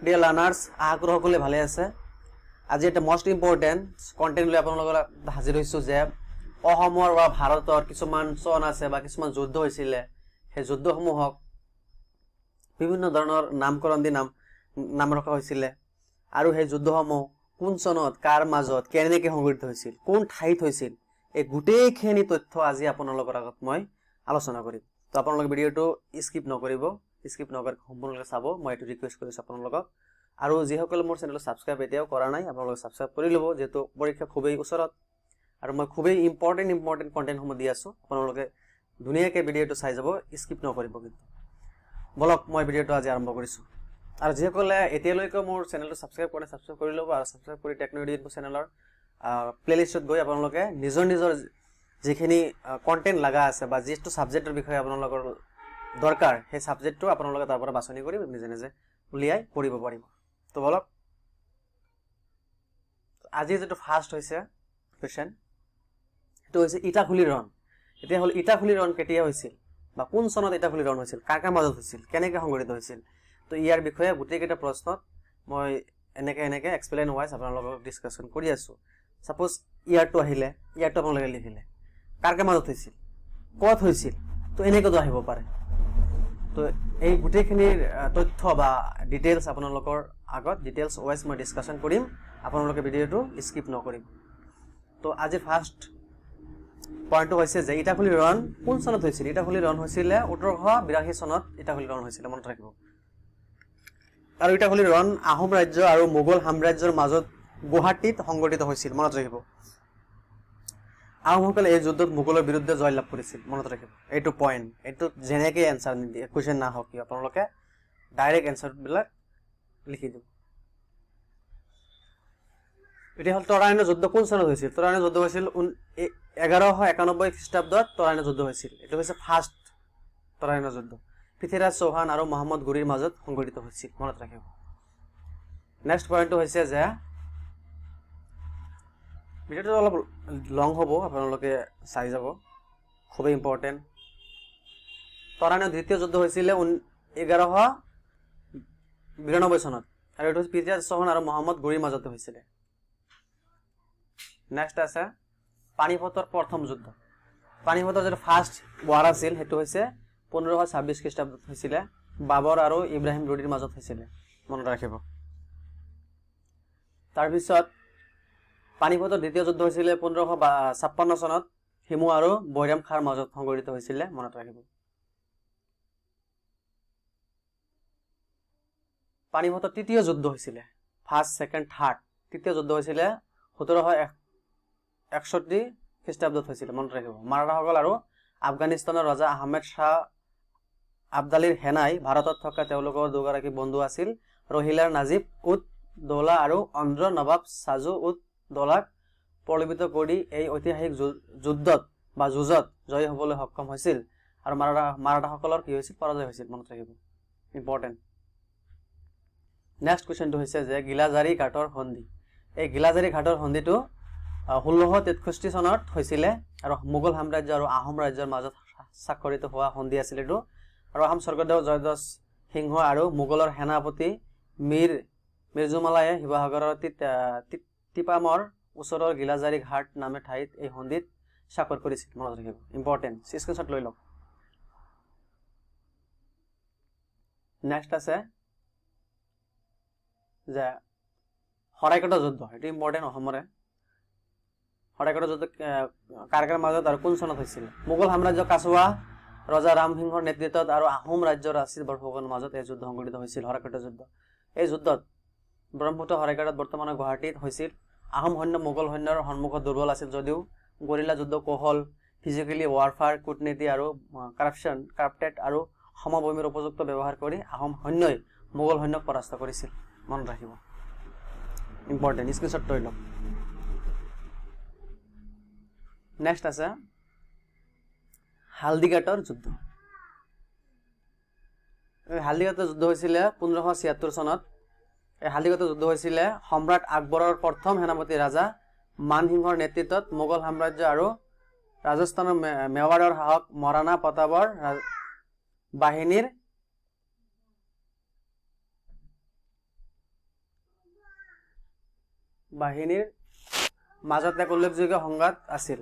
Dear লাৰ্নাৰ্ছ আশা কৰোঁ সকলোৱে ভালে আছে। আজি এটা মষ্ট ইম্পৰ্টেণ্ট কণ্টেণ্ট লৈ আপোনালোকৰ হাজিৰ হৈছোঁ যে অসমৰ বা ভাৰতৰ কিছুমান চন আছে বা কিছুমান যুদ্ধ হৈছিলে, সেই যুদ্ধসমূহক বিভিন্ন ধৰণৰ নামকৰণ দি নাম ৰখা হৈছিলে আৰু সেই যুদ্ধসমূহ কোন চনত কাৰ মাজত কেনেকৈ সংঘটিত হৈছিল, কোন ঠাইত হৈছিল, এই গোটেইখিনি তথ্য আজি আপোনালোকৰ আগত মই আলোচনা কৰিম। তো আপোনালোকে ভিডিঅ'টো স্কিপ নকৰিব, স্কিপ নকৰি সম্পূৰ্ণকৈ চাব, মই এইটো ৰিকুৱেষ্ট কৰিছোঁ আপোনালোকক। আৰু যিসকলে মোৰ চেনেলটো ছাবস্ক্ৰাইব এতিয়াও কৰা নাই আপোনালোকে ছাবস্ক্ৰাইব কৰি ল'ব, যিহেতু পৰীক্ষা খুবেই ওচৰত আৰু মই খুবেই ইম্পৰ্টেণ্ট কণ্টেণ্টসমূহ দি আছোঁ। আপোনালোকে ধুনীয়াকৈ ভিডিঅ'টো চাই যাব, স্কিপ নকৰিব। কিন্তু বলক মই ভিডিঅ'টো আজি আৰম্ভ কৰিছোঁ। আৰু যিসকলে এতিয়ালৈকে মোৰ চেনেলটো ছাবস্ক্ৰাইব কৰা নাই ছাবস্ক্ৰাইব কৰি ল'ব আৰু ছাবস্ক্ৰাইব কৰি টেকন'লজি ইনফো চেনেলৰ প্লেলিষ্টত গৈ আপোনালোকে নিজৰ যিখিনি কণ্টেণ্ট লগা আছে বা যিটো ছাবজেক্টৰ বিষয়ে আপোনালোকৰ দৰকাৰ সেই ছাবজেক্টটো আপোনালোকে তাৰ পৰা বাছনি কৰি নিজে নিজে উলিয়াই পঢ়িব পাৰিব। তো বলক আজি যিটো ফাৰ্ষ্ট হৈছে কুৱেশ্যন, সেইটো হৈছে ইটাখুলিৰ ৰণ। এতিয়া হ'ল ইটাখুলিৰ ৰণ কেতিয়া হৈছিল বা কোন চনত ইটাখুলিৰ ৰণ হৈছিল, কাৰ কাৰ মাজত হৈছিল, কেনেকৈ সংঘটিত হৈছিল। তো ইয়াৰ বিষয়ে গোটেইকেইটা প্ৰশ্নত মই এনেকৈ এক্সপ্লেইন ৱাইজ আপোনালোকক ডিছকাশ্যন কৰি আছোঁ। ছাপ'জ ইয়াৰটো আহিলে, ইয়াৰটো আপোনালোকে লিখিলে, কাৰ কাৰ মাজত হৈছিল, ক'ত হৈছিল, তো এনেকৈতো আহিব পাৰে। তো এই গোটেইখিনিৰ তথ্য বা ডিটেইলছ আপোনালোকৰ আগত ডিটেইলছ ৱাইজ মই ডিছকাশ্যন কৰিম, আপোনালোকে ভিডিঅ'টো স্কিপ নকৰিম। তো আজি ফাৰ্ষ্ট পইণ্টটো হৈছে যে ইটাখুলিৰ ৰণ কোন চনত হৈছিল। ইটাখুলিৰ ৰণ হৈছিলে 1882 চনত ইটাখুলিৰ ৰণ হৈছিলে, মনত ৰাখিব। আৰু ইটাখুলিৰ ৰণ আহোম ৰাজ্য আৰু মোগল সাম্ৰাজ্যৰ মাজত গুৱাহাটীত সংঘটিত হৈছিল, মনত ৰাখিব। আহোমসকলে এই যুদ্ধত মোগলৰ বিৰুদ্ধে জয়লাভ কৰিছিল, মনত ৰাখিব। এইটো পইণ্ট, এইটো যেনেকৈ এনচাৰ নিদিয়ে কুৱেশ্যন নাহক কিয় আপোনালোকে ডাইৰেক্ট এনচাৰবিলাক লিখি দিব। এতিয়া হ'ল তৰাইনৰ যুদ্ধ কোন চনত হৈছিল। তৰাইনৰ যুদ্ধ হৈছিল 1191 খ্ৰীষ্টাব্দত তৰাইনৰ যুদ্ধ হৈছিল। এইটো হৈছে ফাৰ্ষ্ট তৰাইনৰ যুদ্ধ। পৃথ্বীৰাজ চৌহান আৰু মহম্মদ ঘুৰিৰ মাজত সংঘটিত হৈছিল, মনত ৰাখিব। নেক্সট পইণ্টটো হৈছে যে ভিডিঅ'টো অলপ লং হ'ব, আপোনালোকে চাই যাব, খুবেই ইম্পৰ্টেণ্ট। তৰাইনৰ দ্বিতীয় যুদ্ধ হৈছিলে 1192 চনত আৰু এইটো পৃথ্বীৰাজ চৌহান আৰু মহম্মদ ঘুৰিৰ মাজতে হৈছিলে। নেক্সট আছে পানিপথৰ প্ৰথম যুদ্ধ। পানিপথৰ যিটো ফাৰ্ষ্ট ৱাৰ আছিল সেইটো হৈছে 1526 খ্ৰীষ্টাব্দত হৈছিলে, বাবৰ আৰু ইব্ৰাহিম লোডিৰ মাজত হৈছিলে, মনত ৰাখিব। তাৰপিছত পানিপথৰ দ্বিতীয় যুদ্ধ হৈছিলে 1556 চনত হিমু আৰু বৈৰাম খাৰ মাজত সংঘটিত হৈছিলে, মনত ৰাখিব। পানিপথৰ তৃতীয় যুদ্ধ হৈছিলে, ফাৰ্ষ্ট ছেকেণ্ড থাৰ্ড, তৃতীয় যুদ্ধ হৈছিলে 1761 খ্ৰীষ্টাব্দত হৈছিলে, মনত ৰাখিব। মাৰাঠাসকল আৰু আফগানিস্তানৰ ৰজা আহমেদ শ্বাহ আবদালীৰ সেনাই ভাৰতত থকা তেওঁলোকৰ দুগৰাকী বন্ধু আছিল ৰহিলাৰ নাজিব উদ দৌলা আৰু অন্ধ্ৰ নৱাব ছাজু উদ দৌলাক পৰাজিত কৰি এই ঐতিহাসিক যুদ্ধত বা যুঁজত জয়ী হ'বলৈ সক্ষম হৈছিল আৰু মাৰাঠাসকলৰ কি হৈছিল, পৰাজয় হৈছিল, মনত ৰাখিব। ইম্পৰ্টেণ্ট। নেক্সট কুৱেশ্যনটো হৈছে যে গিলাজাৰী ঘাটৰ সন্ধি। এই গিলাজাৰী ঘাটৰ সন্ধিটো 1663 চনত হৈছিলে আৰু মোগল সাম্ৰাজ্য আৰু আহোম ৰাজ্যৰ মাজত স্বাক্ষৰিত হোৱা সন্ধি আছিল এইটো। আৰু আহোম স্বৰ্গদেউ জয়ধ্বজ সিংহ আৰু মোগলৰ সেনাপতি মিৰ্জুমালায়ে শিৱসাগৰৰ টিপামৰ ওচৰৰ গিলাজাৰী ঘাট নামে ঠাইত এই সন্ধিত স্বাক্ষৰ কৰিছিল, মনত ৰাখিব। ইম্পৰ্টেণ্ট, স্ক্ৰীনশ্বট লৈ লওক। নেক্সট আছে যে শৰাইঘাটৰ যুদ্ধ। এইটো ইম্পৰ্টেণ্ট অসমৰে। শৰাইঘাটৰ যুদ্ধ কাৰ কাৰ মাজত আৰু কোন চনত হৈছিল। মোগল সাম্ৰাজ্য কাছৱা ৰজা ৰামসিংহৰ নেতৃত্বত আৰু আহোম ৰাজ্যৰ ৰাচিত বৰফুকনৰ মাজত এই যুদ্ধ সংঘটিত হৈছিল, শৰাইঘাটৰ যুদ্ধ। এই যুদ্ধত ব্ৰহ্মপুত্ৰ শৰাইঘাটত বৰ্তমানৰ গুৱাহাটীত হৈছিল। আহোম সৈন্য মোগল সৈন্যৰ সন্মুখত দুৰ্বল আছিল যদিও গৰিলা যুদ্ধ কৌশল, ফিজিকেলি ৱাৰফেয়াৰ, কূটনীতি আৰু কাৰ্পেট আৰু সমভূমিৰ উপযুক্ত ব্যৱহাৰ কৰি আহোম সৈন্যই মোগল সৈন্যক পৰাস্ত কৰিছিল, মনত ৰাখিব। ইম্পৰ্টেণ্ট, স্ক্ৰীনশ্বট লৈ লওক। নেক্সট আছে হালদিঘাটৰ যুদ্ধ। হালদিঘাটৰ যুদ্ধ হৈছিলে 1576 চনত। এই হালদিঘাটৰ যুদ্ধ হৈছিলে সম্ৰাট আকবৰৰ প্ৰথম সেনাপতি ৰাজা মানসিংহৰ নেতৃত্বত মোগল সাম্ৰাজ্য আৰু ৰাজস্থানৰ মেৱাৰৰ শাসক মহাৰাণা প্ৰতাপৰ বাহিনীৰ বাহিনীৰ মাজত এক উল্লেখযোগ্য সংঘাত আছিল